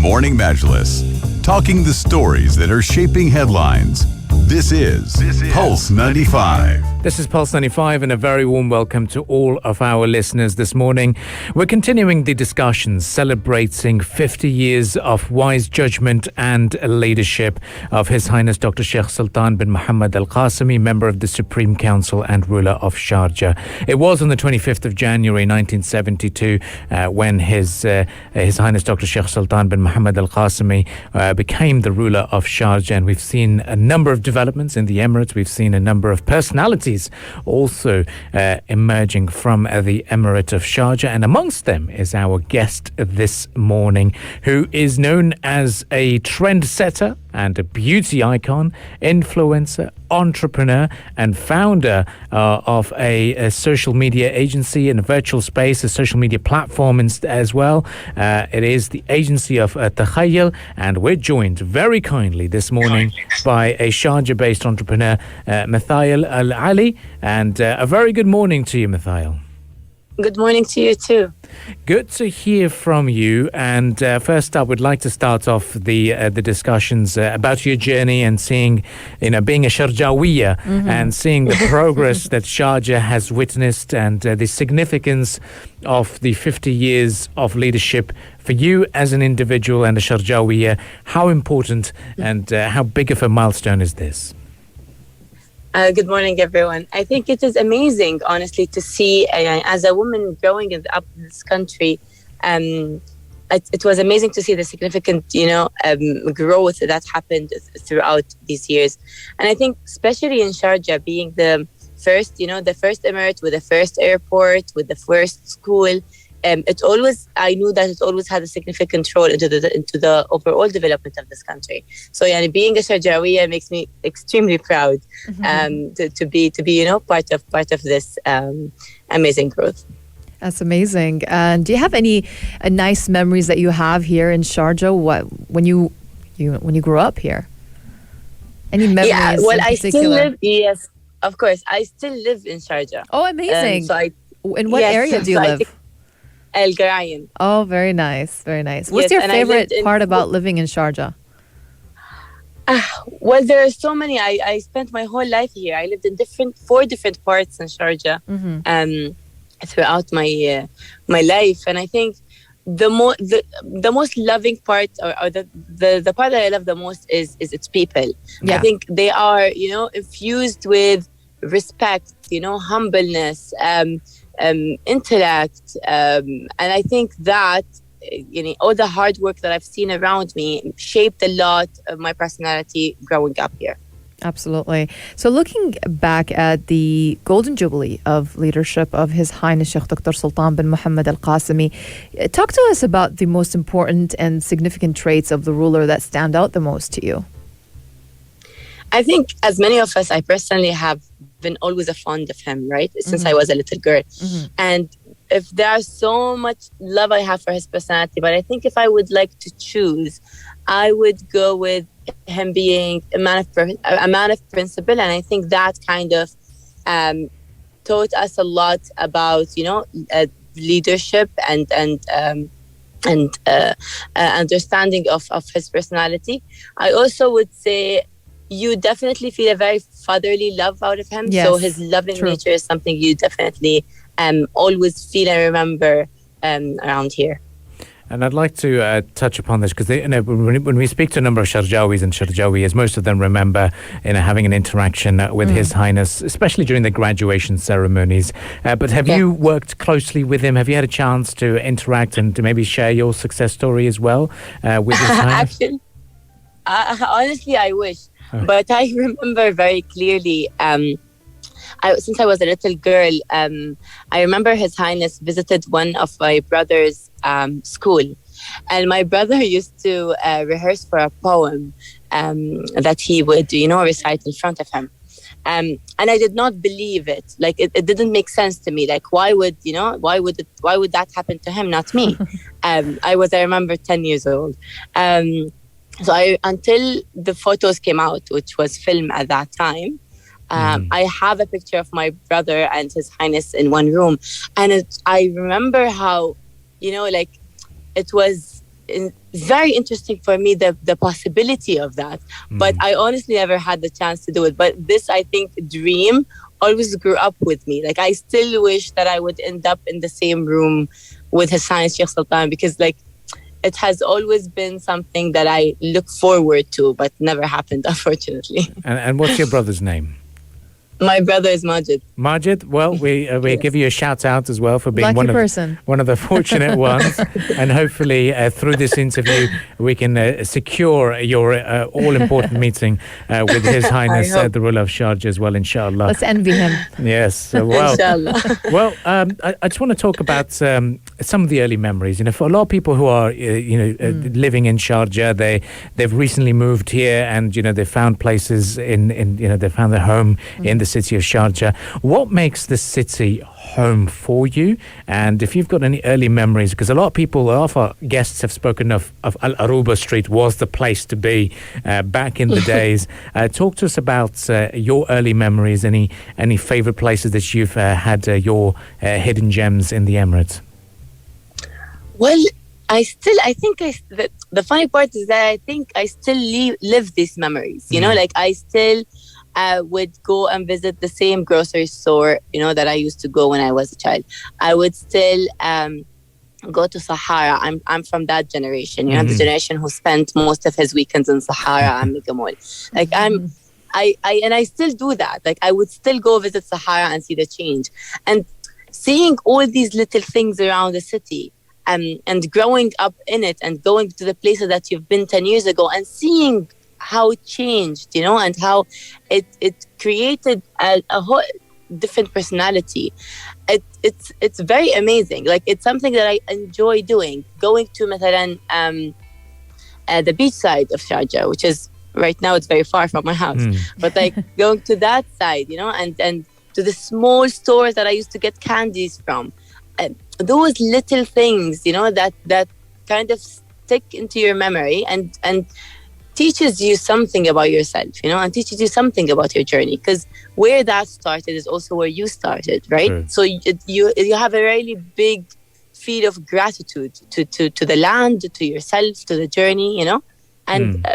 Morning Majlis, talking the stories that are shaping headlines. This is Pulse 95. This is Pulse 95 and a very warm welcome to all of our listeners this morning. We're continuing the discussions celebrating 50 years of wise judgment and leadership of His Highness Dr. Sheikh Sultan bin Muhammad Al Qasimi, member of the Supreme Council and ruler of Sharjah. It was on the 25th of January 1972 when His Highness Dr. Sheikh Sultan bin Muhammad Al Qasimi became the ruler of Sharjah, and we've seen a number of developments in the Emirates. We've seen a number of personalities also emerging from the Emirate of Sharjah, and amongst them is our guest this morning, who is known as a trendsetter and a beauty icon, influencer, entrepreneur, and founder of a social media agency and a virtual space, a social media platform as well. It is the agency of Mthayel, and we're joined very kindly this morning by a Sharjah-based entrepreneur, Mthayel Al Ali. And a very good morning to you, Mthayel. Good morning to you too. Good to hear from you. And first up, we'd like to start off the discussions about your journey and seeing, being a Sharjawiya and seeing the progress that Sharjah has witnessed and the significance of the 50 years of leadership for you as an individual and a Sharjawiya. How important and how big of a milestone is this? Good morning, everyone. I think it is amazing, honestly, to see as a woman growing up in this country. It was amazing to see the significant, growth that happened throughout these years. And I think, especially in Sharjah, being the first emirate with the first airport, with the first school. I knew that it always had a significant role into the overall development of this country. So, being a Sharjawiya makes me extremely proud to be part of this amazing growth. That's amazing. And do you have any nice memories that you have here in Sharjah? When you grew up here? Any memories? Yeah, well, I still live. Yes, of course, I still live in Sharjah. Oh, amazing! In what area do you live? Al Ali. Oh, very nice, very nice. What's your favorite part about living in Sharjah? Well, there are so many. I spent my whole life here. I lived in four different parts in Sharjah throughout my life, and I think the most loving part, or the part that I love the most is its people. Yeah. I think they are infused with respect, humbleness, intellect, and I think that all the hard work that I've seen around me shaped a lot of my personality growing up here. Absolutely. So looking back at the Golden Jubilee of leadership of His Highness Sheikh Dr. Sultan bin Muhammad Al Qasimi, talk to us about the most important and significant traits of the ruler that stand out the most to you. I think, as many of us, I personally have been always a fond of him, right? Since I was a little girl. And if there's so much love I have for his personality, but I think if I would like to choose, I would go with him being a man of principle. And I think that kind of taught us a lot about, leadership and understanding of his personality. I also would say you definitely feel a very fatherly love out of him. Yes, so his loving nature is something you definitely always feel and remember around here. And I'd like to touch upon this because when we speak to a number of Sharjawis and Sharjawiyas, most of them remember having an interaction with His Highness, especially during the graduation ceremonies. But have you worked closely with him? Have you had a chance to interact and to maybe share your success story as well with His Highness? Actually, honestly, I wish. But I remember very clearly, since I was a little girl, I remember His Highness visited one of my brother's school. And my brother used to rehearse for a poem that he would, recite in front of him. And I did not believe it. Like, it didn't make sense to me. Like, why would that happen to him, not me? I remember 10 years old. So until the photos came out, which was film at that time, I have a picture of my brother and His Highness in one room. And I remember how, it was very interesting for me, the possibility of that. But I honestly never had the chance to do it. But this, I think, dream always grew up with me. Like, I still wish that I would end up in the same room with His Highness Sheikh Sultan, because like it has always been something that I look forward to, but never happened, unfortunately. And what's your brother's name? My brother is Majid. Majid, well, we give you a shout out as well for being Lucky one person. of the fortunate ones, and hopefully through this interview we can secure your all important meeting with His Highness the Ruler of Sharjah as well, inshallah. Let's envy him. Yes, well, Inshallah. well, I just want to talk about some of the early memories. You know, for a lot of people who are living in Sharjah, they've recently moved here, and they found places in they found their home in the city of Sharjah. What makes the city home for you? And if you've got any early memories, because a lot of our guests have spoken of Al Aruba Street was the place to be back in the days. Talk to us about your early memories, any favorite places that you've had your hidden gems in the Emirates. Well, the funny part is that I think I still live these memories. Like I still would go and visit the same grocery store, that I used to go when I was a child. I would still go to Sahara. I'm from that generation, the generation who spent most of his weekends in Sahara and Mega Mall. Like I still do that. Like I would still go visit Sahara and see the change. And seeing all these little things around the city, and growing up in it and going to the places that you've been 10 years ago and seeing how it changed, and how it created a whole different personality. It's very amazing. Like it's something that I enjoy doing. Going to مثلا the beach side of Sharjah, which is right now it's very far from my house, but like going to that side, and to the small stores that I used to get candies from. Those little things, that kind of stick into your memory and teaches you something about yourself, and teaches you something about your journey. Because where that started is also where you started, right? Sure. So you have a really big feel of gratitude to the land, to yourself, to the journey, And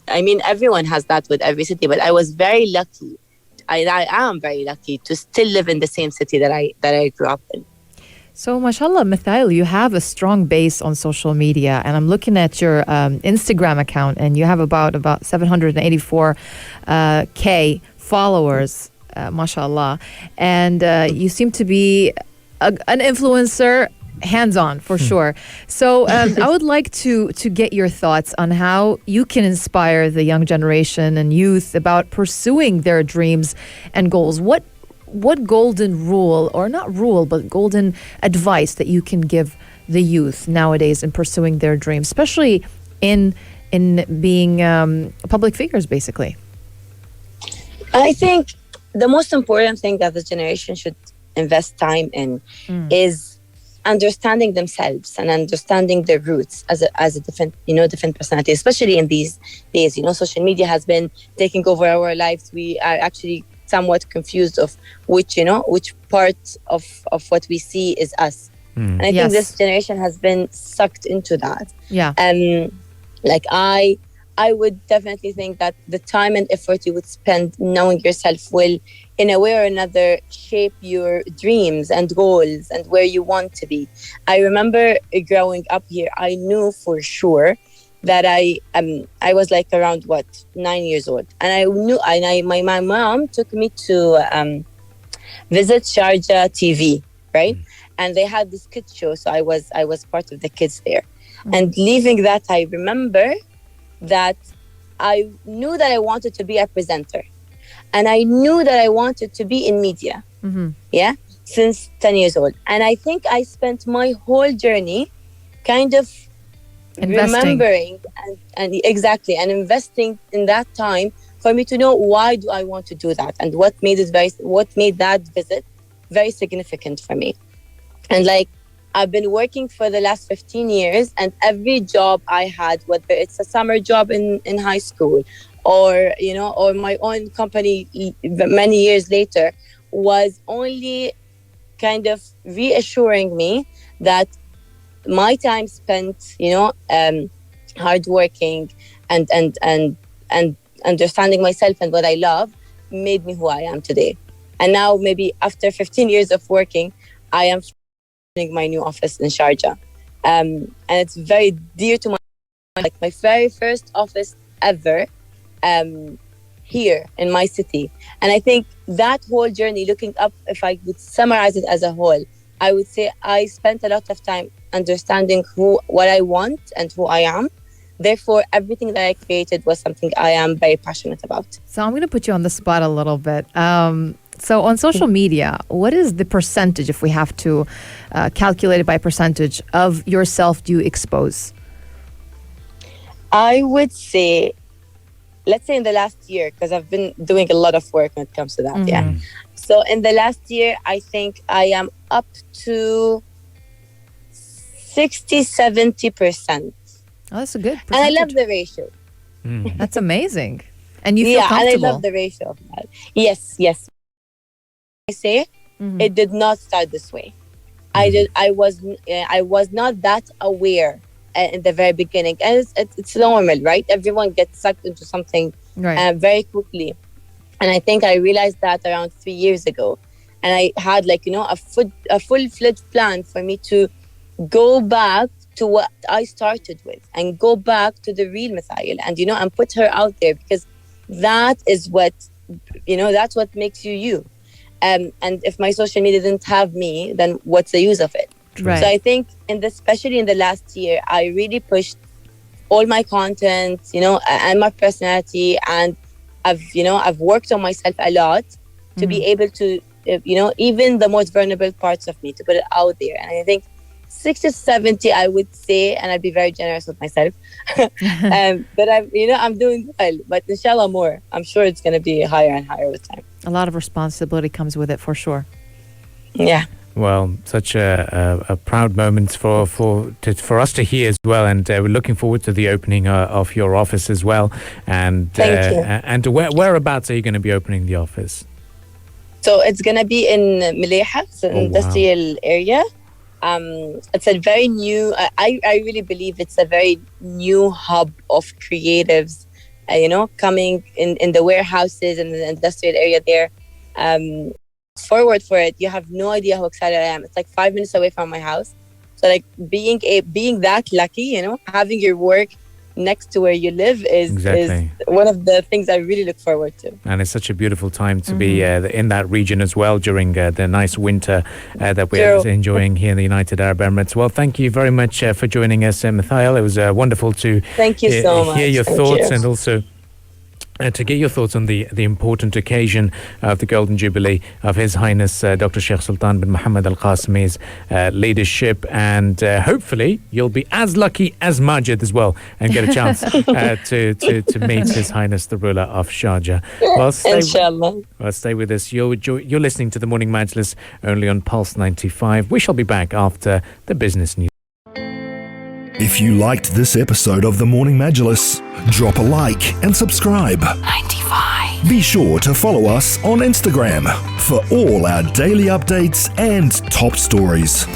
I mean, everyone has that with every city, but I was very lucky. I am very lucky to still live in the same city that I grew up in. So, mashallah, Mthayel, you have a strong base on social media, and I'm looking at your Instagram account, and you have about 784K followers, mashallah, and you seem to be an influencer, hands-on for sure. So, I would like to get your thoughts on how you can inspire the young generation and youth about pursuing their dreams and goals. What golden rule, or not rule, but golden advice that you can give the youth nowadays in pursuing their dreams, especially in being public figures, basically? I think the most important thing that this generation should invest time in is understanding themselves and understanding their roots as a different personality, especially in these days. Social media has been taking over our lives. We are actually somewhat confused of which part of what we see is us. And I think this generation has been sucked into that. Yeah. Like I would definitely think that the time and effort you would spend knowing yourself will, in a way or another, shape your dreams and goals and where you want to be. I remember growing up here, I knew for sure that I was like around 9 years old, and I knew my mom took me to visit Sharjah TV, right? And they had this kids show, so I was part of the kids there. And leaving that, I remember that I knew that I wanted to be a presenter, and I knew that I wanted to be in media. Since 10 years old. And I think I spent my whole journey kind of remembering and exactly, and investing in that time for me to know why do I want to do that, and what made that visit very significant for me. And like I've been working for the last 15 years, and every job I had, whether it's a summer job in high school or or my own company many years later, was only kind of reassuring me that my time spent, hardworking and understanding myself and what I love made me who I am today. And now, maybe after 15 years of working, I am opening my new office in Sharjah. And it's very dear to my very first office ever here in my city. And I think that whole journey, looking up, if I would summarize it as a whole, I would say I spent a lot of time understanding what I want and who I am. Therefore, everything that I created was something I am very passionate about. So I'm going to put you on the spot a little bit. So on social media, what is the percentage, if we have to calculate it by percentage, of yourself do you expose? I would say, let's say in the last year, because I've been doing a lot of work when it comes to that. Mm-hmm. Yeah. So in the last year, I think I am up to 60-70%. Oh, that's a good percentage. And I love the ratio. That's amazing. And you feel comfortable. And I love the ratio of that. Yes. I say it did not start this way. I was not that aware in the very beginning, and it's normal, right? Everyone gets sucked into something very quickly, and I think I realized that around 3 years ago, and I had a full-fledged plan for me to go back to what I started with and go back to the real Mthayel and put her out there, because that is what that's what makes you. And if my social media didn't have me, then what's the use of it? Right. So I think especially in the last year, I really pushed all my content, and my personality, and I've worked on myself a lot to be able to, even the most vulnerable parts of me, to put it out there. And I think 60-70, I would say, and I'd be very generous with myself. But I'm doing well. But inshallah, more. I'm sure it's going to be higher and higher with time. A lot of responsibility comes with it, for sure. Yeah. Well, such a proud moment for us to hear as well, and we're looking forward to the opening of your office as well. And thank you. And whereabouts are you going to be opening the office? So it's going to be in Maleha, it's an industrial area. It's a very new, I really believe it's a very new hub of creatives, coming in the warehouses and the industrial area there. Forward for it. You have no idea how excited I am. It's like 5 minutes away from my house. So being that lucky, having your work next to where you live is one of the things I really look forward to. And it's such a beautiful time to be in that region as well during the nice winter that we're enjoying here in the United Arab Emirates. Well, thank you very much for joining us, Mthayel. It was wonderful to hear your thoughts and also to get your thoughts on the important occasion of the Golden Jubilee of His Highness Dr. Sheikh Sultan bin Mohammed Al Qasimi's leadership, and hopefully you'll be as lucky as Majid as well and get a chance to meet His Highness the ruler of Sharjah. Well, stay with us. You're listening to the Morning Majlis only on Pulse 95. We shall be back after the business news. If you liked this episode of the Morning Majlis, drop a like and subscribe. 95. Be sure to follow us on Instagram for all our daily updates and top stories.